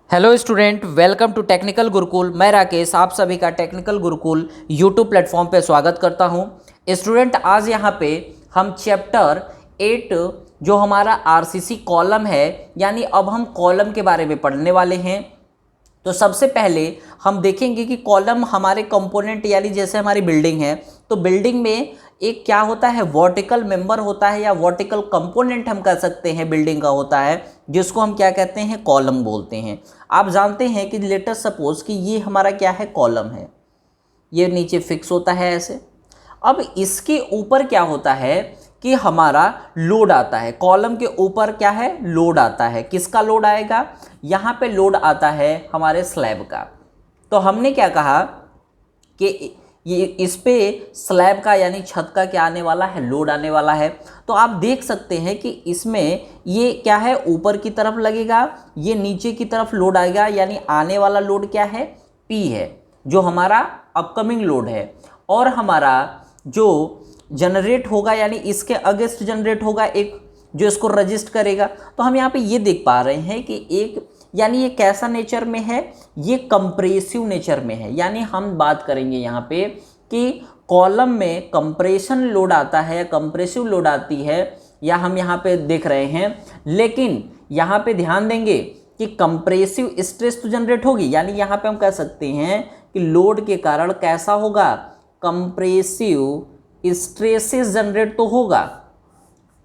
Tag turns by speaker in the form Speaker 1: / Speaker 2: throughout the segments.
Speaker 1: Hello student, welcome to technical Gurukul. मैं राकेश आप सभी का टेक्निकल गुरुकुल यूट्यूब प्लेटफॉर्म पे स्वागत करता हूं। स्टूडेंट, आज यहाँ पे हम चैप्टर 8 जो हमारा आरसीसी कॉलम है, यानी अब हम कॉलम के बारे में पढ़ने वाले हैं। तो सबसे पहले हम देखेंगे कि कॉलम हमारे कंपोनेंट, यानी जैसे हमारी बिल्डिंग है तो बिल्डिंग में एक क्या होता है, वर्टिकल मेंबर होता है या वर्टिकल कंपोनेंट हम कह सकते हैं बिल्डिंग का होता है, जिसको हम क्या कहते हैं, कॉलम बोलते हैं। आप जानते हैं कि लेटर सपोज कि ये हमारा क्या है, कॉलम है, ये नीचे फिक्स होता है ऐसे। अब इसके ऊपर क्या होता है कि हमारा लोड आता है, कॉलम के ऊपर क्या है, लोड आता है। किसका लोड आएगा, यहाँ पे लोड आता है हमारे स्लैब का। तो हमने क्या कहा कि ये इस पे स्लैब का यानी छत का क्या आने वाला है, लोड आने वाला है। तो आप देख सकते हैं कि इसमें ये क्या है, ऊपर की तरफ लगेगा, ये नीचे की तरफ लोड आएगा, यानी आने वाला लोड क्या है, P है, जो हमारा अपकमिंग लोड है। और हमारा जो जनरेट होगा यानी इसके अगेंस्ट जनरेट होगा एक, जो इसको रजिस्ट करेगा। तो हम यहाँ पे ये देख पा रहे हैं कि एक, यानी ये कैसा नेचर में है, ये कंप्रेसिव नेचर में है। यानी हम बात करेंगे यहाँ पे कि कॉलम में कंप्रेशन लोड आता है, कंप्रेसिव लोड आती है, या हम यहाँ पे देख रहे हैं। लेकिन यहाँ पे ध्यान देंगे कि कंप्रेसिव स्ट्रेस तो जनरेट होगी, यानी यहाँ पे हम कह सकते हैं कि लोड के कारण कैसा होगा, कंप्रेसिव स्ट्रेसेस जनरेट तो होगा,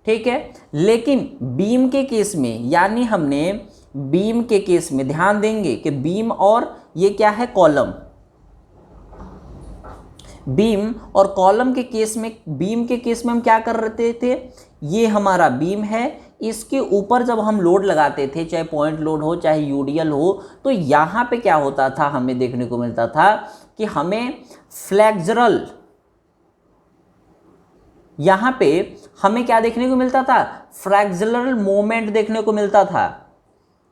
Speaker 1: ठीक है। लेकिन बीम के केस में, यानी हमने बीम के केस में ध्यान देंगे कि बीम और ये क्या है, कॉलम, बीम और कॉलम के केस में, बीम के केस में हम क्या कर रहे थे, ये हमारा बीम है, इसके ऊपर जब हम लोड लगाते थे, चाहे पॉइंट लोड हो चाहे यूडीएल हो, तो यहाँ पे क्या होता था, हमें देखने को मिलता था कि हमें फ्लेक्सुरल, यहाँ पे हमें क्या देखने को मिलता था, फ्लेक्सुरल मोमेंट देखने को मिलता था।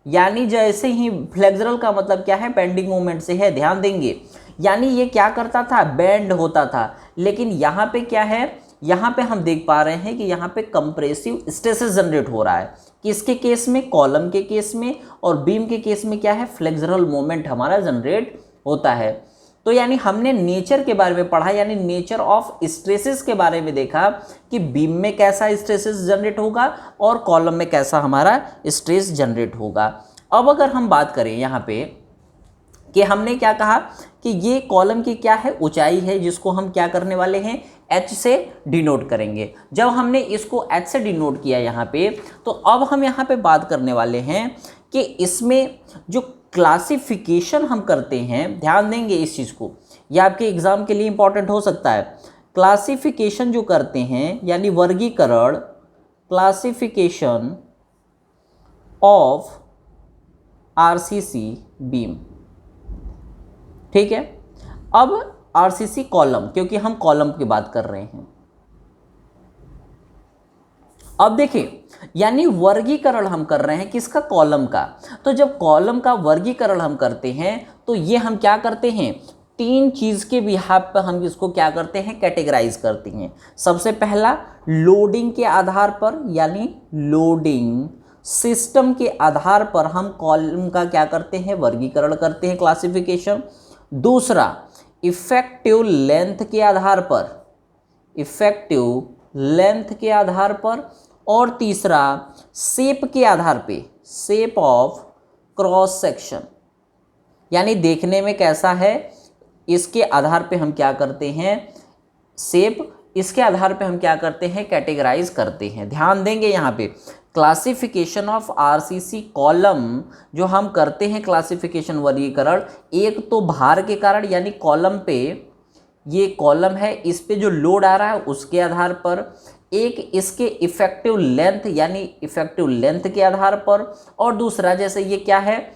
Speaker 1: यानी जैसे ही फ्लेक्सुरल का मतलब क्या है, बेंडिंग मोमेंट से है, ध्यान देंगे। यानी ये क्या करता था, बेंड होता था। लेकिन यहाँ पे क्या है, यहाँ पे हम देख पा रहे हैं कि यहाँ पे कंप्रेसिव स्ट्रेसेस जनरेट हो रहा है। किसके केस में, कॉलम के केस में। और बीम के केस में क्या है, फ्लेक्सुरल मोमेंट हमारा जनरेट होता है। तो यानी हमने नेचर के बारे में पढ़ा, यानी नेचर ऑफ स्ट्रेसेस के बारे में देखा कि बीम में कैसा स्ट्रेसेस जनरेट होगा और कॉलम में कैसा हमारा स्ट्रेस जनरेट होगा। अब अगर हम बात करें यहाँ पे कि हमने क्या कहा कि ये कॉलम की क्या है, ऊंचाई है, जिसको हम क्या करने वाले हैं, H से डिनोट करेंगे। जब हमने इसको H से डिनोट किया यहाँ पे, तो अब हम यहाँ पे बात करने वाले हैं कि इसमें जो क्लासिफिकेशन हम करते हैं, ध्यान देंगे इस चीज़ को, यह आपके एग्जाम के लिए इंपॉर्टेंट हो सकता है। क्लासिफिकेशन जो करते हैं, यानी वर्गीकरण, क्लासिफिकेशन ऑफ आरसीसी बीम, ठीक है। अब आरसीसी कॉलम, क्योंकि हम कॉलम की बात कर रहे हैं। अब देखिए, यानी वर्गीकरण हम कर रहे हैं किसका, कॉलम का। तो जब कॉलम का वर्गीकरण हम करते हैं तो ये हम क्या करते हैं, तीन चीज के बिहाफ पर हम इसको क्या करते हैं, कैटेगराइज करते हैं। सबसे पहला लोडिंग के आधार पर, यानी लोडिंग सिस्टम के आधार पर हम कॉलम का क्या करते हैं, वर्गीकरण करते हैं, क्लासिफिकेशन। दूसरा इफेक्टिव लेंथ के आधार पर, इफेक्टिव लेंथ के आधार पर। और तीसरा शेप के आधार पे, शेप ऑफ क्रॉस सेक्शन, यानी देखने में कैसा है, इसके आधार पे हम क्या करते हैं, शेप, इसके आधार पे हम क्या करते हैं, कैटेगराइज करते हैं। ध्यान देंगे यहाँ पे क्लासिफिकेशन ऑफ आरसीसी कॉलम जो हम करते हैं, क्लासिफिकेशन वर्गीकरण, एक तो भार के कारण, यानी कॉलम पे, ये कॉलम है, इस पे जो लोड आ रहा है उसके आधार पर। एक इसके इफेक्टिव लेंथ, यानी इफेक्टिव लेंथ के आधार पर। और दूसरा जैसे ये क्या है,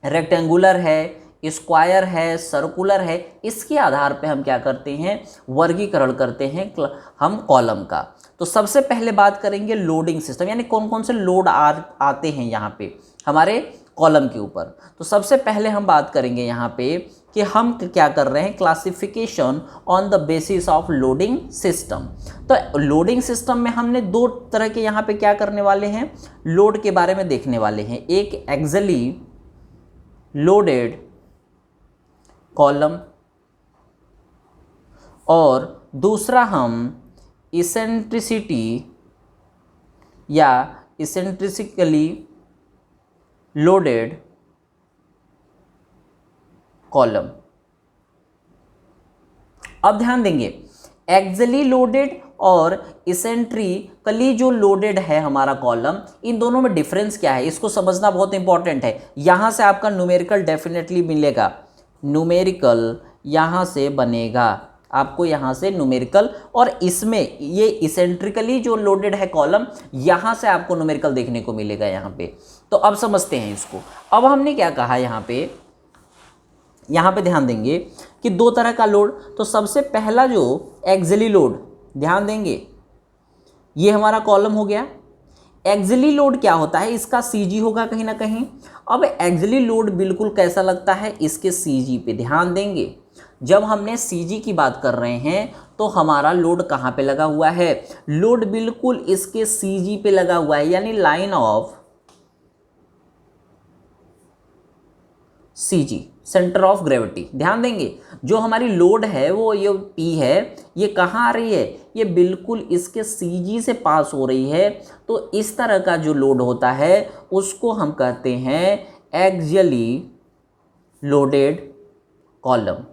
Speaker 1: रेक्टेंगुलर है, स्क्वायर है, सर्कुलर है, इसके आधार पे हम क्या करते हैं, वर्गीकरण करते हैं हम कॉलम का। तो सबसे पहले बात करेंगे लोडिंग सिस्टम, यानी कौन कौन से लोड आते हैं यहाँ पे हमारे कॉलम के ऊपर। तो सबसे पहले हम बात करेंगे यहाँ पे कि हम क्या कर रहे हैं, classification on the basis of loading system. तो लोडिंग सिस्टम में हमने दो तरह के यहाँ पे क्या करने वाले हैं, लोड के बारे में देखने वाले हैं। एक एक्सियली लोडेड कॉलम, और दूसरा हम इसेंट्रिसिटी या इसेंट्रिसिकली लोडेड कॉलम। अब ध्यान देंगे, एक्सियली लोडेड और इसेंट्रिकली जो लोडेड है हमारा कॉलम, इन दोनों में डिफरेंस क्या है इसको समझना बहुत इंपॉर्टेंट है। यहां से आपका न्यूमेरिकल डेफिनेटली मिलेगा, न्यूमेरिकल यहां से बनेगा आपको, यहां से न्यूमेरिकल, और इसमें ये इसेंट्रिकली जो लोडेड है कॉलम, यहां से आपको न्यूमेरिकल देखने को मिलेगा यहां पे। तो अब समझते हैं इसको। अब हमने क्या कहा यहाँ पे ध्यान देंगे कि दो तरह का लोड। तो सबसे पहला जो एक्सियली लोड, ध्यान देंगे ये हमारा कॉलम हो गया। एक्सियली लोड क्या होता है, इसका सीजी होगा कहीं ना कहीं। अब एक्सियली लोड बिल्कुल कैसा लगता है, इसके सीजी पे ध्यान देंगे। जब हमने सीजी की बात कर रहे हैं तो हमारा लोड कहाँ पे लगा हुआ है, लोड बिल्कुल इसके सीजी पे लगा हुआ है, यानी line of CG, centre of gravity. ध्यान देंगे जो हमारी लोड है वो ये पी है, ये कहाँ आ रही है, ये बिल्कुल इसके सीजी से पास हो रही है। तो इस तरह का जो लोड होता है उसको हम कहते हैं एक्सियली लोडेड कॉलम।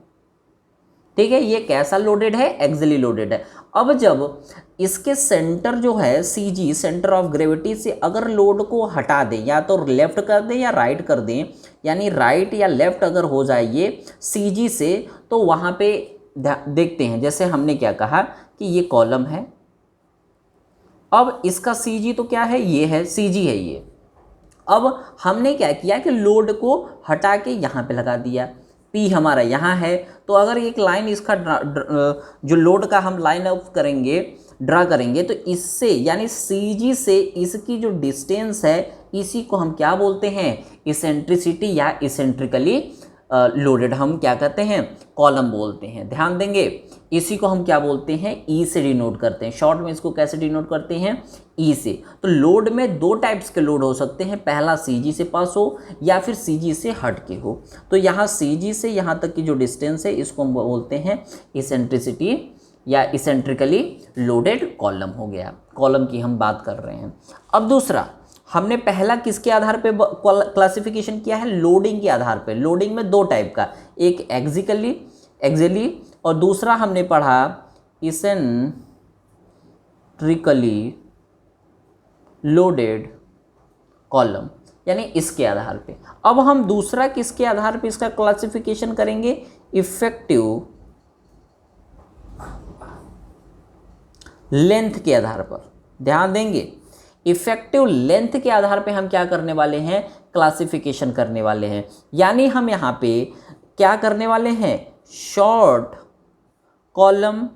Speaker 1: ठीक है, ये कैसा लोडेड है, एक्सियली लोडेड है। अब जब इसके सेंटर जो है सीजी, सेंटर ऑफ ग्रेविटी से अगर लोड को हटा दें, या तो लेफ्ट कर दें या राइट कर दें, यानी राइट या लेफ्ट अगर हो जाए ये सीजी से, तो वहाँ पे देखते हैं, जैसे हमने क्या कहा कि ये कॉलम है। अब इसका सीजी तो क्या है, ये है, सीजी है ये। अब हमने क्या किया कि लोड को हटा के यहाँ पे लगा दिया, पी हमारा यहाँ है। तो अगर एक लाइन इसका जो लोड का हम लाइन अप करेंगे, ड्रा करेंगे, तो इससे यानी सीजी से इसकी जो डिस्टेंस है, इसी को हम क्या बोलते हैं, इसेंट्रिसिटी या इसेंट्रिकली लोडेड हम क्या कहते हैं, कॉलम बोलते हैं। ध्यान देंगे, इसी को हम क्या बोलते हैं, ई से डिनोट करते हैं। शॉर्ट में इसको कैसे डिनोट करते हैं, ई से। तो लोड में दो टाइप्स के लोड हो सकते हैं, पहला सीजी से पास हो या फिर सीजी से हट के हो। तो यहाँ सीजी से यहाँ तक की जो डिस्टेंस है इसको हम बोलते हैं इसेंट्रिसिटी या इसेंट्रिकली लोडेड कॉलम हो गया। कॉलम की हम बात कर रहे हैं। अब दूसरा, हमने पहला किसके आधार पे क्लासिफिकेशन किया है, लोडिंग के आधार पे। लोडिंग में दो टाइप का, एक एक्सियली और दूसरा हमने पढ़ा इसेंट्रिकली लोडेड कॉलम, यानी इसके आधार पे। अब हम दूसरा किसके आधार पे इसका क्लासिफिकेशन करेंगे, इफेक्टिव लेंथ के आधार पर। ध्यान देंगे, इफेक्टिव लेंथ के आधार पे हम क्या करने वाले हैं, क्लासिफिकेशन करने वाले हैं। यानी हम यहाँ पे क्या करने वाले हैं, शॉर्ट कॉलम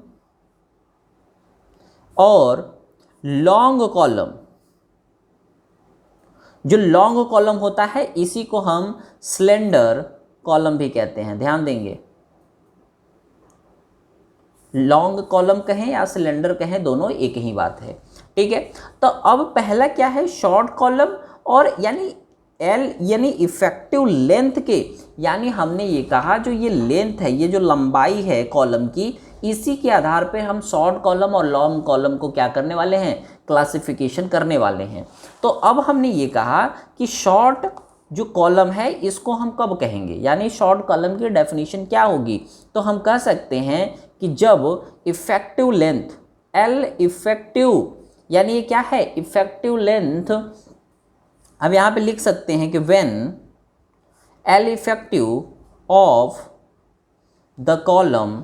Speaker 1: और लॉन्ग कॉलम। जो लॉन्ग कॉलम होता है इसी को हम स्लेंडर कॉलम भी कहते हैं। ध्यान देंगे, लॉन्ग कॉलम कहें या सिलेंडर कहें, दोनों एक ही बात है। ठीक है, तो अब पहला क्या है, शॉर्ट कॉलम, और यानी एल यानी इफेक्टिव लेंथ के, यानी हमने ये कहा जो ये लेंथ है, ये जो लंबाई है कॉलम की, इसी के आधार पे हम शॉर्ट कॉलम और लॉन्ग कॉलम को क्या करने वाले हैं, क्लासिफिकेशन करने वाले हैं। तो अब हमने ये कहा कि शॉर्ट जो कॉलम है इसको हम कब कहेंगे, यानी शॉर्ट कॉलम की डेफिनेशन क्या होगी, तो हम कह सकते हैं कि जब इफेक्टिव लेंथ एल इफेक्टिव, यानी ये क्या है, इफेक्टिव लेंथ, हम यहाँ पे लिख सकते हैं कि when L effective of the column,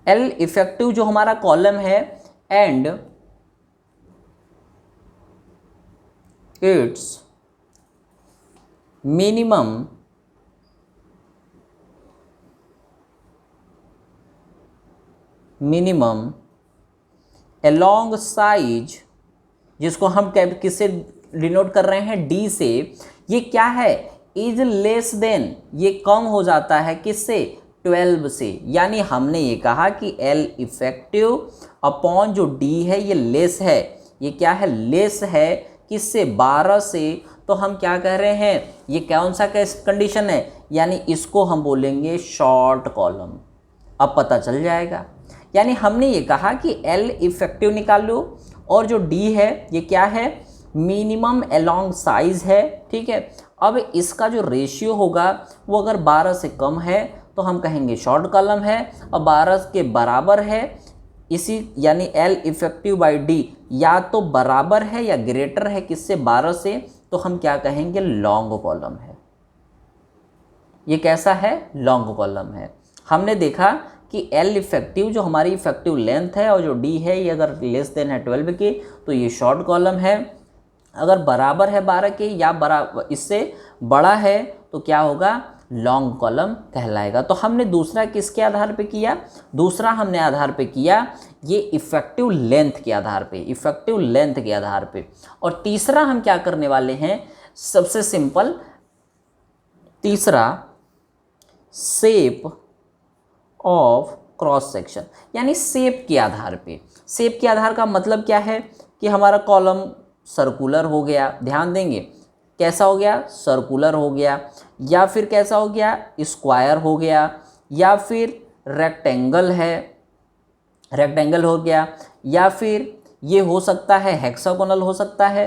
Speaker 1: L effective जो हमारा कॉलम है, and it's minimum along size, जिसको हम किससे डिनोट कर रहे हैं, डी से, ये क्या है, इज लेस देन, ये कम हो जाता है किससे, 12 से। यानी हमने ये कहा कि एल इफेक्टिव अपॉन जो डी है ये लेस है, ये क्या है, लेस है किससे, 12 से। तो हम क्या कह रहे हैं, ये कौन सा कंडीशन है, यानी इसको हम बोलेंगे शॉर्ट कॉलम। अब पता चल जाएगा, यानी हमने ये कहा कि एल इफेक्टिव निकाल लो और जो डी है ये क्या है, मिनिमम अलोंग साइज है, ठीक है। अब इसका जो रेशियो होगा वो अगर 12 से कम है तो हम कहेंगे शॉर्ट कॉलम है, और 12 के बराबर है इसी, यानी एल इफेक्टिव बाई डी या तो बराबर है या ग्रेटर है किससे, 12 से, तो हम क्या कहेंगे, लॉन्ग कॉलम है। ये कैसा है, लॉन्ग कॉलम है। हमने देखा कि एल इफेक्टिव जो हमारी इफेक्टिव लेंथ है और जो डी है ये अगर लेस देन है 12 के तो ये शॉर्ट कॉलम है, अगर बराबर है 12 के या बराबर इससे बड़ा है तो क्या होगा, लॉन्ग कॉलम कहलाएगा। तो हमने दूसरा किसके आधार पे किया, दूसरा हमने आधार पे किया ये इफेक्टिव लेंथ के आधार पे, इफेक्टिव लेंथ के आधार पे। और तीसरा हम क्या करने वाले हैं, सबसे सिंपल, तीसरा शेप ऑफ क्रॉस सेक्शन, यानी शेप के आधार पे। शेप के आधार का मतलब क्या है कि हमारा कॉलम सर्कुलर हो गया, ध्यान देंगे कैसा हो गया, सर्कुलर हो गया, या फिर कैसा हो गया, स्क्वायर हो गया, या फिर रेक्टेंगल है, रेक्टेंगल हो गया, या फिर ये हो सकता है हेक्सागोनल हो सकता है,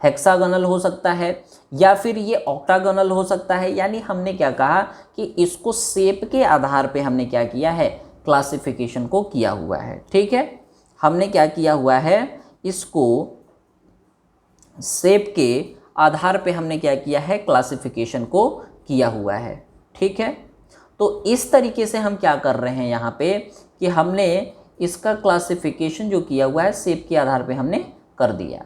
Speaker 1: हेक्सागोनल हो सकता है, या फिर ये ऑक्टागोनल हो सकता है। यानी हमने क्या कहा कि इसको शेप के आधार पे हमने क्या किया है, क्लासिफिकेशन को किया हुआ है, ठीक है। हमने क्या किया हुआ है, इसको शेप के आधार पे हमने क्या किया है, क्लासिफिकेशन को किया हुआ है, ठीक है। तो इस तरीके से हम क्या कर रहे हैं यहाँ पे कि हमने इसका क्लासिफिकेशन जो किया हुआ है शेप के आधार पे हमने कर दिया।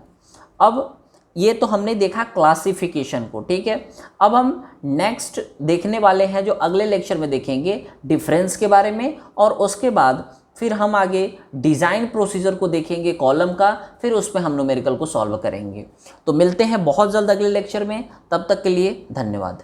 Speaker 1: अब ये तो हमने देखा क्लासिफिकेशन को, ठीक है। अब हम नेक्स्ट देखने वाले हैं, जो अगले लेक्चर में देखेंगे, डिफरेंस के बारे में, और उसके बाद फिर हम आगे डिज़ाइन प्रोसीजर को देखेंगे कॉलम का, फिर उस पर हम न्यूमेरिकल को सॉल्व करेंगे। तो मिलते हैं बहुत जल्द अगले लेक्चर में, तब तक के लिए धन्यवाद।